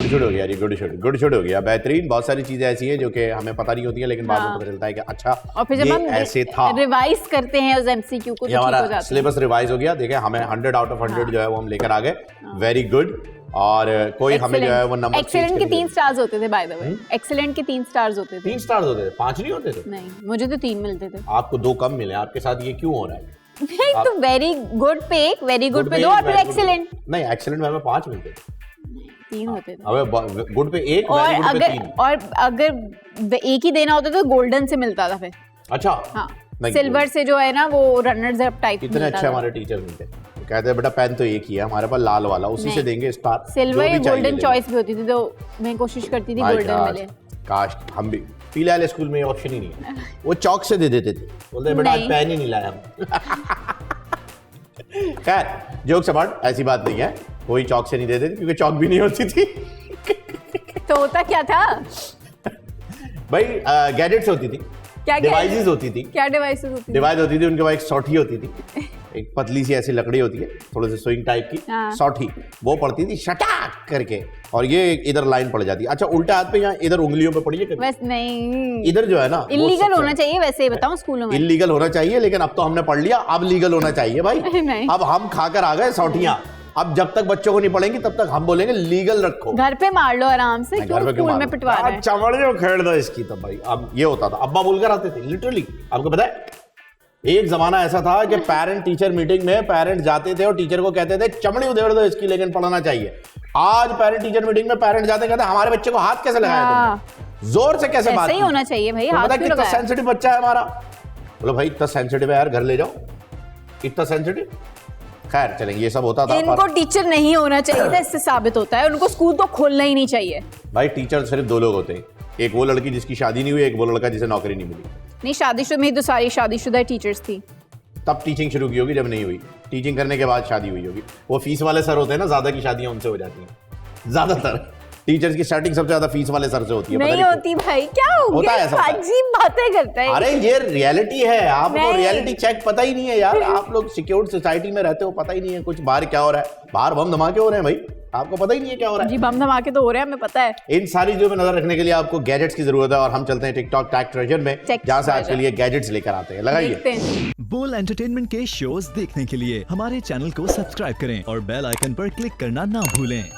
Good हो गया यार, गुड शुड हो गया, बेहतरीन। बहुत सारी चीजें ऐसी हैं जो कि हमें पता नहीं होती है, लेकिन बाद में पता चलता है कि अच्छा और फिर जब हम ऐसे था। रिवाइज करते हैं उस एमसीक्यू को तो ठीक हो हमारा जाता है। सिलेबस रिवाइज हो गया। देखिए हमें 100 आउट ऑफ 100 जो है वो हम लेकर आ गए। Very good. और कोई हमें जो है वो नंबर एक्सीलेंट के 3 स्टार्स होते थे बाय द वे। एक्सीलेंट के 3 स्टार्स होते थे। 3 स्टार्स होते थे, 5 नहीं होते थे? नहीं, मुझे तो 3 मिलते थे। आपको 2 कम मिले, आपके साथ ये क्यों हो रहा है? नहीं तो वेरी गुड पे 1, वेरी गुड पे 2 और फिर एक्सीलेंट। नहीं, एक्सीलेंट में हमें 5 मिलते थे। 3 होते थे। अबे गुड पे 1, और वेरी गुड पे 3। और अगर एक ही देना होता तो गोल्डन से मिलता था फिर। अच्छा हाँ, सिल्वर से जो है ना वो रनर्स अप टाइप इतने अच्छे हमारे टीचर मिलते, कहते हैं बेटा पेन तो एक ही है हमारे पास, लाल वाला, उसी से देंगे स्टार। सिल्वर या गोल्डन चॉइस भी होती थी, तो मैं कोशिश करती थी गोल्डन मिले। काश हम भी, पीले वाले स्कूल में ऑप्शन ही नहीं है, वो चौक से दे देते थे, बोलते बेटा आज पेन ही नहीं लाया हम। खैर जोक्स अपार्ट, ऐसी बात नहीं है, कोई चौक से नहीं देते थे क्योंकि चौक भी नहीं होती थी। तो होता क्या था भाई? गैजेट्स होती थी, क्या डिवाइसेस होती थी। क्या डिवाइसेस होती थी? डिवाइस होती थी, उनके पास एक सौठी होती थी, एक पतली सी ऐसी लकड़ी होती है, थोड़े से स्विंग टाइप की सौठी, वो पड़ती थी शटाक करके, और ये इधर लाइन पड़ जाती है। अच्छा उल्टा हाथ पे यहाँ इधर उंगलियों पे पड़ी है वैसे नहीं, इधर जो है ना इलीगल होना चाहिए वैसे ही बताऊं स्कूलों में। इलीगल होना चाहिए, लेकिन अब तो हमने पढ़ लिया, अब लीगल होना चाहिए भाई। नहीं। अब हम खाकर आ गए सौठियां, अब जब तक बच्चों को नहीं पढ़ेंगे तब तक हम बोलेंगे लीगल रखो। घर पे मार लो आराम से, क्यों स्कूल में पिटवा रहे हैं? चमड़ियों खेड़ दो इसकी। तो भाई अब ये होता था, अब्बा बोलकर आते थे लिटरली। आपको पता है एक जमाना ऐसा था कि पेरेंट टीचर मीटिंग में पेरेंट्स जाते थे और टीचर को कहते थे चमड़ी उधेड़ दो इसकी, लेकिन पढ़ना चाहिए। आज पेरेंट टीचर मीटिंग में पेरेंट जाते कहते हमारे बच्चे को हाथ कैसे लगाया तुमने, जोर से कैसे बात ऐसे ही होना चाहिए भाई, हाथ क्यों लगाया? सेंसिटिव बच्चा है हमारा। बोलो भाई इतना सेंसिटिव है यार, घर ले जाओ, इतना सेंसिटिव। खैर चलेंगे, ये सब होता था। इनको टीचर नहीं होना चाहिए था, इससे साबित होता है उनको स्कूल तो खोलना ही नहीं चाहिए। भाई टीचर सिर्फ 2 लोग होते हैं, एक वो लड़की जिसकी शादी नहीं हुई, एक वो लड़का जिसे नौकरी नहीं मिली। नहीं, शादीशुदा में तो सारी शादीशुदा टीचर्स थी। तब टीचिंग शुरू की होगी जब नहीं हुई, टीचिंग करने के बाद शादी हुई होगी। वो फीस वाले सर होते हैं ना, ज्यादा की शादियां उनसे हो जाती हैं। ज्यादातर टीचर्स की स्टार्टिंग सबसे ज्यादा फीस वाले सर से होती है। नहीं होती भाई, क्या हो गया? अजीब बातें करता है। अरे ये रियलिटी है, आपको रियलिटी चेक पता ही नहीं है यार। आप लोग सिक्योर सोसाइटी में रहते हो, पता ही नहीं है कुछ बाहर क्या हो रहा है। बाहर बम धमाके हो रहे हैं भाई, आपको पता ही नहीं है क्या हो रहा है। जी बम धमाके तो हो रहे हैं, हमें पता है। इन सारी चीजों पे नजर रखने के लिए आपको गैजेट्स की जरूरत है, और हम चलते हैं टिकटॉक टैग ट्रेजर में, जहां से आज के लिए गैजेट्स लेकर आते हैं। लगाइए। बोल एंटरटेनमेंट के शोज देखने के लिए हमारे चैनल को सब्सक्राइब करें और बेल आइकन पर क्लिक करना ना भूलें।